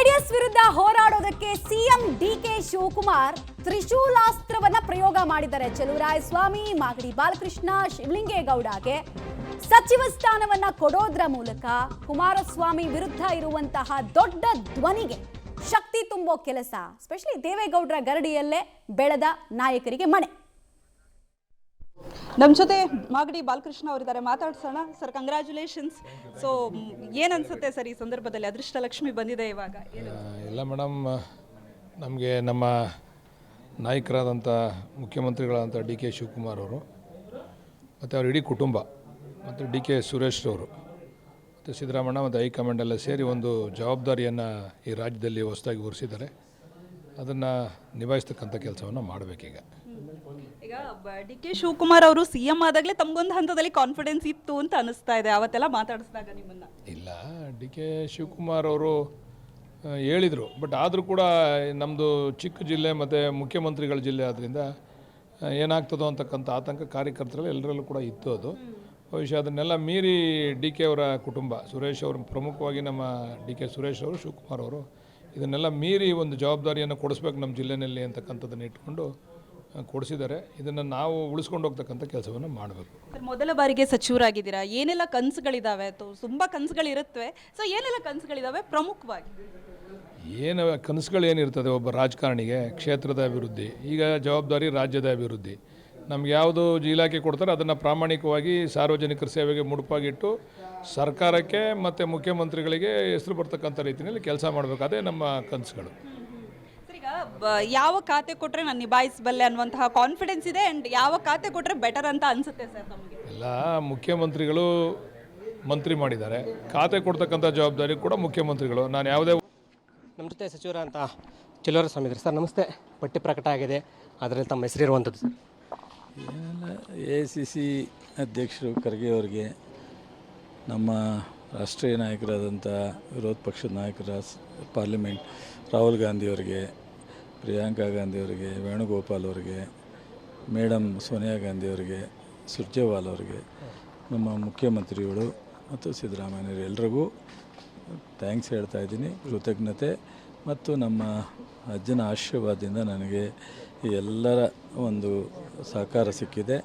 JDS ವಿರುದ್ಧ ಹೋರಾಡೋದಕ್ಕೆ CM DK Shivakumar ತ್ರಿಶೂಲಾಸ್ತ್ರವನ್ನ ಪ್ರಯೋಗ ಮಾಡಿದ್ದಾರೆ. ಚಲುವರಾಯಸ್ವಾಮಿ, ಮಾಗಡಿ ಬಾಲಕೃಷ್ಣ, ಶಿವಲಿಂಗೇಗೌಡಗೆ ಸಚಿವ ಸ್ಥಾನವನ್ನ ಕೊಡೋದ್ರ ಮೂಲಕ ಕುಮಾರಸ್ವಾಮಿ ವಿರುದ್ಧ ಇರುವಂತಹ ದೊಡ್ಡ ಧ್ವನಿಗೆ ಶಕ್ತಿ ತುಂಬೋ ಕೆಲಸ, ಸ್ಪೆಷಲಿ ದೇವೇಗೌಡರ ಗರಡಿಯಲ್ಲೇ ಬೆಳೆದ ನಾಯಕರಿಗೆ ಮನೆ. ನಮ್ಮ ಜೊತೆ ಮಾಗಡಿ ಬಾಲಕೃಷ್ಣ ಅವರಿದ್ದಾರೆ, ಮಾತಾಡ್ಸೋಣ. Sir, congratulations. ಸೊ ಏನು ಅನ್ಸುತ್ತೆ ಸರ್ ಈ ಸಂದರ್ಭದಲ್ಲಿ? ಅದೃಷ್ಟ ಲಕ್ಷ್ಮಿ ಬಂದಿದೆ ಇವಾಗ. ಇಲ್ಲ ಮೇಡಮ್, ನಮಗೆ ನಮ್ಮ ನಾಯಕರಾದಂಥ ಮುಖ್ಯಮಂತ್ರಿಗಳಾದಂಥ ಡಿ ಕೆ ಶಿವಕುಮಾರ್ ಅವರು ಮತ್ತು ಅವ್ರ ಇಡೀ ಕುಟುಂಬ ಮತ್ತು ಡಿ ಕೆ ಸುರೇಶ್ ಅವರು ಮತ್ತು ಸಿದ್ದರಾಮಣ್ಣ ಮತ್ತು ಹೈಕಮಾಂಡ್ ಎಲ್ಲ ಸೇರಿ ಒಂದು ಜವಾಬ್ದಾರಿಯನ್ನು ಈ ರಾಜ್ಯದಲ್ಲಿ ಹೊಸದಾಗಿ ಹೊರಿಸಿದ್ದಾರೆ. ಅದನ್ನು ನಿಭಾಯಿಸ್ತಕ್ಕಂಥ ಕೆಲಸವನ್ನು ಮಾಡಬೇಕೀಗ. ಈಗ ಡಿ ಕೆ ಶಿವಕುಮಾರ್ ಅವರು ಸಿ ಎಂ ಆದಾಗಲೇ ತಮಗೊಂದು ಹಂತದಲ್ಲಿ ಕಾನ್ಫಿಡೆನ್ಸ್ ಇತ್ತು ಅಂತ ಅನಿಸ್ತಾ ಇದೆ ಅವತ್ತೆಲ್ಲ ಮಾತಾಡಿಸಿದಾಗ ನಿಮ್ಮನ್ನು. ಇಲ್ಲ, ಡಿ ಕೆ ಶಿವಕುಮಾರ್ ಅವರು ಹೇಳಿದರು, ಬಟ್ ಆದರೂ ಕೂಡ ನಮ್ಮದು ಚಿಕ್ಕ ಜಿಲ್ಲೆ ಮತ್ತು ಮುಖ್ಯಮಂತ್ರಿಗಳ ಜಿಲ್ಲೆ ಆದ್ದರಿಂದ ಏನಾಗ್ತದೋ ಅಂತಕ್ಕಂಥ ಆತಂಕ ಕಾರ್ಯಕರ್ತರಲ್ಲಿ ಎಲ್ಲರಲ್ಲೂ ಕೂಡ ಇತ್ತು. ಅದು ಬಹುಶಃ ಅದನ್ನೆಲ್ಲ ಮೀರಿ ಡಿ ಕೆ ಅವರ ಕುಟುಂಬ, ಸುರೇಶ್ ಅವರು ಪ್ರಮುಖವಾಗಿ, ನಮ್ಮ ಡಿ ಕೆ ಸುರೇಶ್ ಅವರು, ಶಿವಕುಮಾರ್ ಅವರು ಇದನ್ನೆಲ್ಲ ಮೀರಿ ಒಂದು ಜವಾಬ್ದಾರಿಯನ್ನು ಕೊಡಿಸ್ಬೇಕು ನಮ್ಮ ಜಿಲ್ಲೆಯಲ್ಲಿ ಅಂತಕ್ಕಂಥದ್ದನ್ನು ಇಟ್ಕೊಂಡು ಕೊಡಿಸಿದ್ದಾರೆ. ಇದನ್ನು ನಾವು ಉಳಿಸ್ಕೊಂಡು ಹೋಗ್ತಕ್ಕಂಥ ಕೆಲಸವನ್ನು ಮಾಡಬೇಕು. ಮೊದಲ ಬಾರಿಗೆ ಸಚಿವರಾಗಿದ್ದೀರಾ, ಏನೆಲ್ಲ ಕನಸುಗಳಿದ್ದಾವೆ? ತುಂಬ ಕನಸುಗಳಿರುತ್ತವೆ. ಸೊ ಏನೆಲ್ಲ ಕನಸುಗಳಿದ್ದಾವೆ ಪ್ರಮುಖವಾಗಿ? ಏನು ಕನಸುಗಳೇನಿರ್ತದೆ ಒಬ್ಬ ರಾಜಕಾರಣಿಗೆ? ಕ್ಷೇತ್ರದ ಅಭಿವೃದ್ಧಿ, ಈಗ ಜವಾಬ್ದಾರಿ ರಾಜ್ಯದ ಅಭಿವೃದ್ಧಿ. ನಮ್ಗೆ ಯಾವುದು ಇಲಾಖೆ ಕೊಡ್ತಾರೆ ಅದನ್ನು ಪ್ರಾಮಾಣಿಕವಾಗಿ ಸಾರ್ವಜನಿಕರ ಸೇವೆಗೆ ಮುಡುಪಾಗಿಟ್ಟು ಸರ್ಕಾರಕ್ಕೆ ಮತ್ತು ಮುಖ್ಯಮಂತ್ರಿಗಳಿಗೆ ಹೆಸರು ಬರ್ತಕ್ಕಂಥ ರೀತಿಯಲ್ಲಿ ಕೆಲಸ ಮಾಡಬೇಕು. ಅದೇ ನಮ್ಮ ಕನಸುಗಳು. ಈಗ ಯಾವ ಖಾತೆ ಕೊಟ್ಟರೆ ನಾನು ನಿಭಾಯಿಸಬಲ್ಲೆ ಅನ್ನುವಂತಹ ಕಾನ್ಫಿಡೆನ್ಸ್ ಇದೆ. ಆ್ಯಂಡ್ ಯಾವ ಖಾತೆ ಕೊಟ್ಟರೆ ಬೆಟರ್ ಅಂತ ಅನಿಸುತ್ತೆ ಸರ್ ನಮಗೆ? ಎಲ್ಲ ಮುಖ್ಯಮಂತ್ರಿಗಳು ಮಂತ್ರಿ ಮಾಡಿದ್ದಾರೆ, ಖಾತೆ ಕೊಡ್ತಕ್ಕಂಥ ಜವಾಬ್ದಾರಿ ಕೂಡ ಮುಖ್ಯಮಂತ್ರಿಗಳು. ನಾನು ಯಾವುದೇ ನಮ್ಮ ಜೊತೆ ಸಚಿವರಂತ ಚಲುವರಾಯಸ್ವಾಮಿ ಇದ್ದಾರೆ. ಸರ್ ನಮಸ್ತೆ. ಪಟ್ಟಿ ಪ್ರಕಟ ಆಗಿದೆ, ಅದರಲ್ಲಿ ತಮ್ಮ ಹೆಸರಿರುವಂಥದ್ದು ಸರ್? AICC ಅಧ್ಯಕ್ಷರು ಖರ್ಗೆ ಅವರಿಗೆ, ನಮ್ಮ ರಾಷ್ಟ್ರೀಯ ನಾಯಕರಾದಂಥ ವಿರೋಧ ಪಕ್ಷದ ನಾಯಕರ ಪಾರ್ಲಿಮೆಂಟ್ ರಾಹುಲ್ ಗಾಂಧಿಯವರಿಗೆ, ಪ್ರಿಯಾಂಕಾ ಗಾಂಧಿಯವರಿಗೆ, ವೇಣುಗೋಪಾಲ್ ಅವರಿಗೆ, ಮೇಡಮ್ ಸೋನಿಯಾ ಗಾಂಧಿಯವರಿಗೆ, ಸುರ್ಜೇವಾಲ್ ಅವರಿಗೆ, ನಮ್ಮ ಮುಖ್ಯಮಂತ್ರಿಗಳು ಮತ್ತು ಸಿದ್ದರಾಮಯ್ಯರು ಎಲ್ರಿಗೂ ಥ್ಯಾಂಕ್ಸ್ ಹೇಳ್ತಾ ಇದ್ದೀನಿ, ಕೃತಜ್ಞತೆ. ಮತ್ತು ನಮ್ಮ ಅಜ್ಜನ ಆಶೀರ್ವಾದದಿಂದ ನನಗೆ ಎಲ್ಲರ ಒಂದು ಸಹಕಾರ ಸಿಕ್ಕಿದೆ.